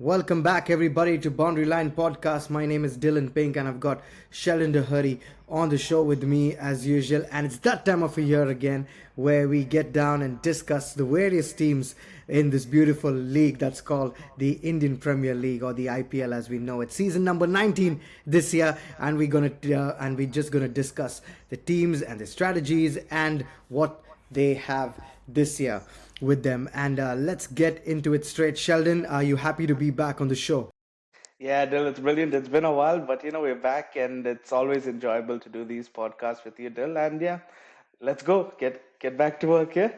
Welcome back, everybody, to Boundary Line Podcast. My name is Dylan Pink, and I've got Sheldon Hurry on the show with me as usual. And it's that time of the year again where we get down and discuss the various teams in this beautiful league that's called the Indian Premier League, or the IPL as we know it. Season number 19 this year, and we're just gonna discuss the teams and the strategies and what they have this year with them. And let's get into it straight. Sheldon, are you happy to be back on the show? Yeah, Dil, it's brilliant. It's been a while, but we're back and it's always enjoyable to do these podcasts with you, Dil. And yeah, let's go. Get back to work, yeah?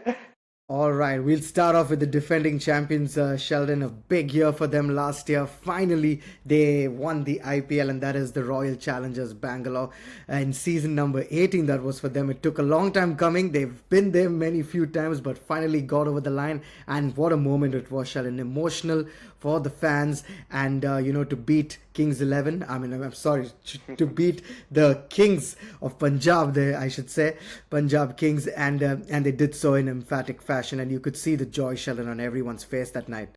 All right, we'll start off with the defending champions, Sheldon. A big year for them last year. Finally, they won the IPL, and that is the Royal Challengers Bangalore. In season number 18, that was for them. It took a long time coming. They've been there many few times, but finally got over the line. And what a moment it was, Sheldon. Emotional for the fans, and to beat Kings 11. I'm sorry, to beat the Kings of Punjab. I should say Punjab Kings, and they did so in emphatic fashion, and you could see the joy, Sheldon, on everyone's face that night.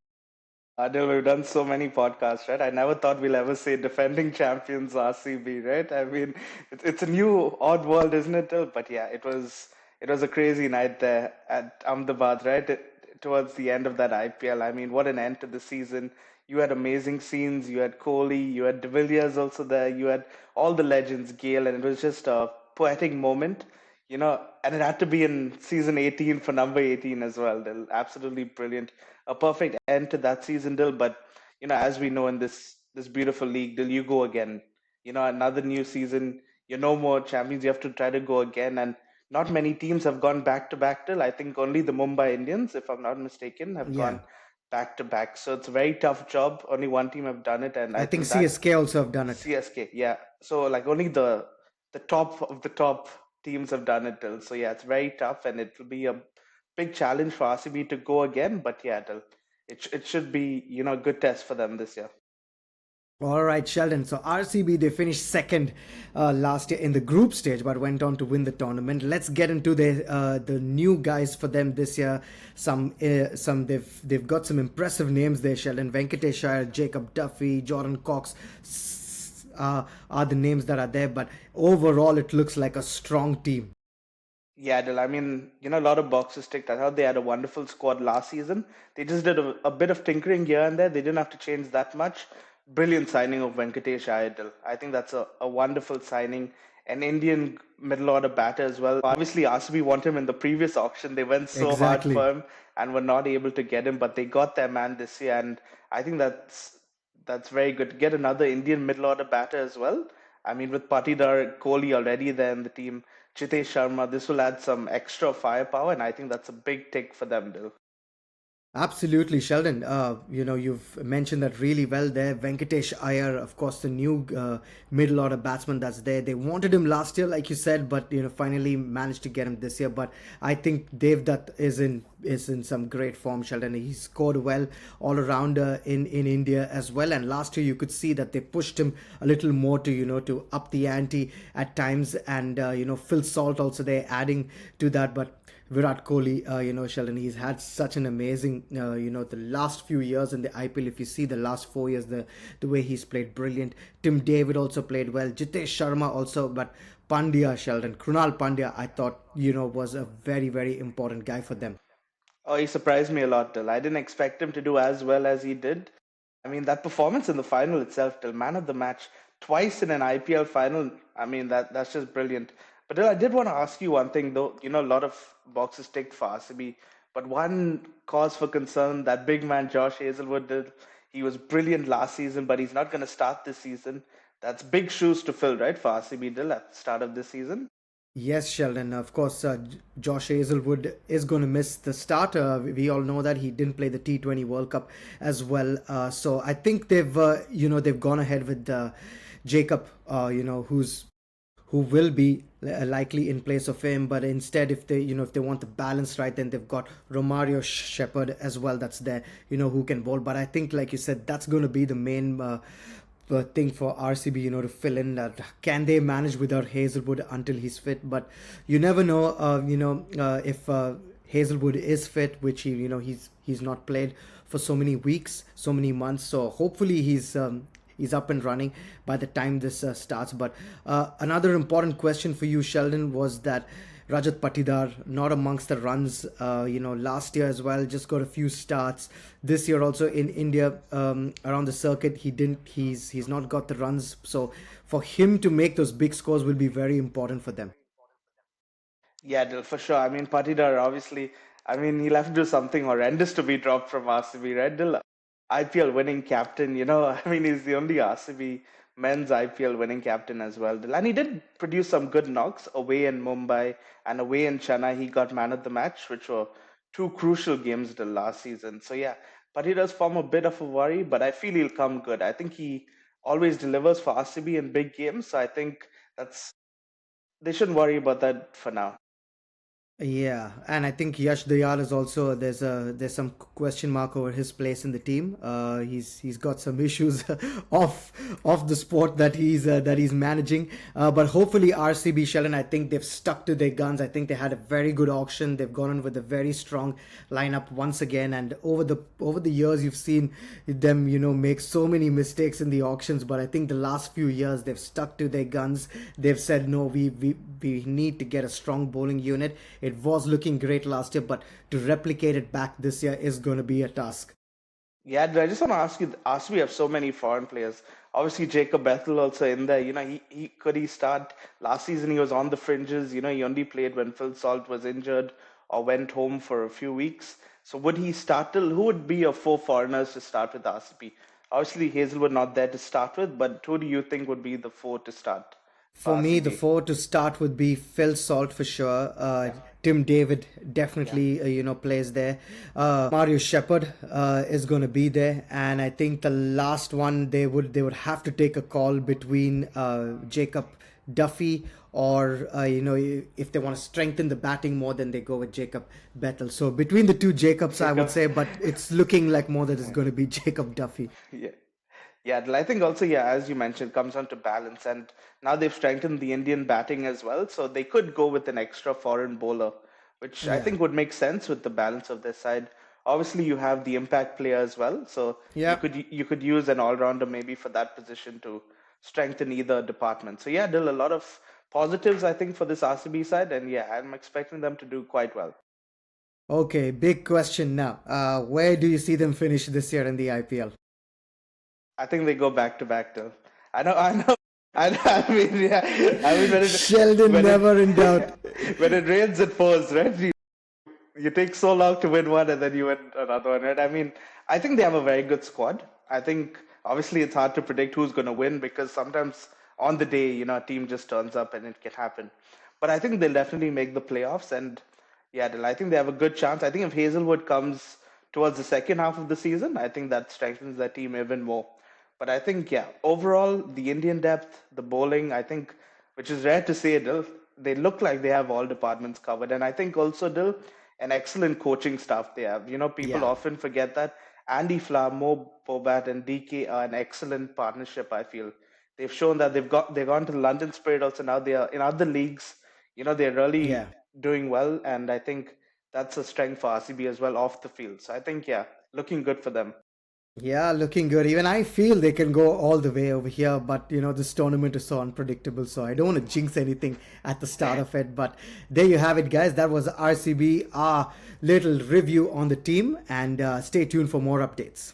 Adil, we've done so many podcasts, right? I never thought we'll ever say defending champions RCB, right? I mean, it's a new odd world, isn't it, Dil? But yeah, it was a crazy night there at Ahmedabad, right? Towards the end of that IPL. I mean, what an end to the season. You had amazing scenes. You had Kohli, you had De Villiers also there. You had all the legends, Gale, and it was just a poetic moment, and it had to be in season 18 for number 18 as well. They're absolutely brilliant. A perfect end to that season, Dil. But, as we know in this beautiful league, Dil, you go again. Another new season. You're no more champions. You have to try to go again. And not many teams have gone back to back till. I think only the Mumbai Indians, if I'm not mistaken, have Yeah, gone back to back. So it's a very tough job. Only one team have done it, and I I think think that CSK also have done it. CSK, yeah. So like only the top of the top teams have done it till. So yeah, it's very tough, and it will be a big challenge for RCB to go again. But yeah, it should be a good test for them this year. All right, Sheldon. So RCB, they finished second last year in the group stage, but went on to win the tournament. Let's get into the new guys for them this year. Some they've got some impressive names there, Sheldon. Venkatesh, Iyer, Jacob Duffy, Jordan Cox are the names that are there. But overall, it looks like a strong team. Yeah, Adil, I mean, a lot of boxes ticked. I thought they had a wonderful squad last season. They just did a bit of tinkering here and there. They didn't have to change that much. Brilliant signing of Venkatesh Iyer. I think that's a wonderful signing. An Indian middle order batter as well. Obviously, RCB want him in the previous auction. They went so hard Exactly. for him and were not able to get him, but they got their man this year, and I think that's very good to get another Indian middle order batter as well. I mean, with Patidar, Kohli already there in the team, Chitesh Sharma, this will add some extra firepower, and I think that's a big tick for them, Dil. Absolutely, Sheldon. You've mentioned that really well there. Venkatesh Iyer, of course, the new middle order batsman that's there. They wanted him last year, like you said, but finally managed to get him this year. But I think Dev Dutt is in some great form, Sheldon. He scored well all around in India as well. And last year, you could see that they pushed him a little more to to up the ante at times. And Phil Salt also there adding to that, but. Virat Kohli, Sheldon, he's had such an amazing, the last few years in the IPL. If you see the last 4 years, the way he's played, brilliant. Tim David also played well. Jitesh Sharma also, but Pandya, Sheldon, Krunal Pandya, I thought, was a very, very important guy for them. Oh, he surprised me a lot, Dil. I didn't expect him to do as well as he did. I mean, that performance in the final itself, Dil, man of the match, twice in an IPL final. I mean, that's just brilliant. But Dil, I did want to ask you one thing, though. A lot of boxes ticked for RCB, but one cause for concern, that big man Josh Hazlewood did. He was brilliant last season, but he's not going to start this season. That's big shoes to fill, right, for RCB, Dil, at the start of this season. Yes, Sheldon. Of course, Josh Hazlewood is going to miss the start. We all know that he didn't play the T20 World Cup as well. So I think they've gone ahead with Jacob, who will be likely in place of him. But instead, if they want the balance right, then they've got Romario Shepherd as well. That's there, who can bowl. But I think, like you said, that's going to be the main thing for RCB, to fill in. Can they manage without Hazelwood until he's fit? But you never know, if Hazelwood is fit, which he's not played for so many weeks, so many months. So hopefully he's up and running by the time this starts. But another important question for you, Sheldon, was that Rajat Patidar not amongst the runs. Last year as well, just got a few starts. This year also in India, around the circuit, he didn't. He's not got the runs. So for him to make those big scores will be very important for them. Yeah, for sure. I mean, Patidar, obviously, I mean, he'll have to do something horrendous to be dropped from RCB, right? Dil, IPL winning captain, I mean, he's the only RCB men's IPL winning captain as well. Dil. And he did produce some good knocks away in Mumbai and away in Chennai. He got man of the match, which were two crucial games the last season. So, yeah, Patidar's form a bit of a worry, but I feel he'll come good. I think he always delivers for RCB in big games. So I think that's they shouldn't worry about that for now. Yeah, and I think Yash Dayal is also there's some question mark over his place in the team. He's got some issues off the sport that he's managing. But hopefully RCB, Sheldon, I think they've stuck to their guns. I think they had a very good auction. They've gone on with a very strong lineup once again. And over the years, you've seen them make so many mistakes in the auctions. But I think the last few years they've stuck to their guns. They've said no, we need to get a strong bowling unit. It was looking great last year, but to replicate it back this year is going to be a task. Yeah, I just want to ask you, we have so many foreign players. Obviously, Jacob Bethell also in there. He could he start last season? He was on the fringes. He only played when Phil Salt was injured or went home for a few weeks. So would he start till? Who would be your four foreigners to start with RCB? Obviously, Hazelwood not there to start with, but who do you think would be the four to start for For me, the RCB? four to start would be Phil Salt for sure. Yeah, Tim David yeah. definitely plays there. Mario Shepard is going to be there, and I think the last one they would have to take a call between Jacob Duffy or if they want to strengthen the batting more, then they go with Jacob Bethell. So between the two Jacobs, I would Jacob. say, but it's looking like more that it's going to be Jacob Duffy. Yeah. Yeah, I think also, yeah, as you mentioned, comes down to balance. And now they've strengthened the Indian batting as well. So they could go with an extra foreign bowler, which I Yeah. think would make sense with the balance of their side. Obviously, you have the impact player as well. So you Yeah. could use an all-rounder maybe for that position to strengthen either department. So yeah, Dill, a lot of positives I think for this RCB side. And yeah, I'm expecting them to do quite well. Okay, big question now. Where do you see them finish this year in the IPL? I think they go back to back, Dill. I know, I mean, yeah, I mean Sheldon when never in doubt. when it rains, it pours, right? You take so long to win one and then you win another one, right? I mean, I think they have a very good squad. I think obviously it's hard to predict who's going to win because sometimes on the day, a team just turns up and it can happen. But I think they'll definitely make the playoffs. And yeah, I think they have a good chance. I think if Hazelwood comes towards the second half of the season, I think that strengthens their team even more. But I think, yeah, overall, the Indian depth, the bowling, I think, which is rare to say, Dil, they look like they have all departments covered. And I think also, Dil, an excellent coaching staff they have. People Yeah. often forget that. Andy Flower, Mo Bobat, and DK are an excellent partnership, I feel. They've shown that they've gone to the London Spirit also now. They are in other leagues, they're really Yeah. doing well. And I think that's a strength for RCB as well off the field. So I think, yeah, looking good for them. Yeah, looking good. Even I feel they can go all the way over here, but this tournament is so unpredictable, so I don't want to jinx anything at the start of it. But there you have it, guys. That was RCB, our little review on the team, and stay tuned for more updates.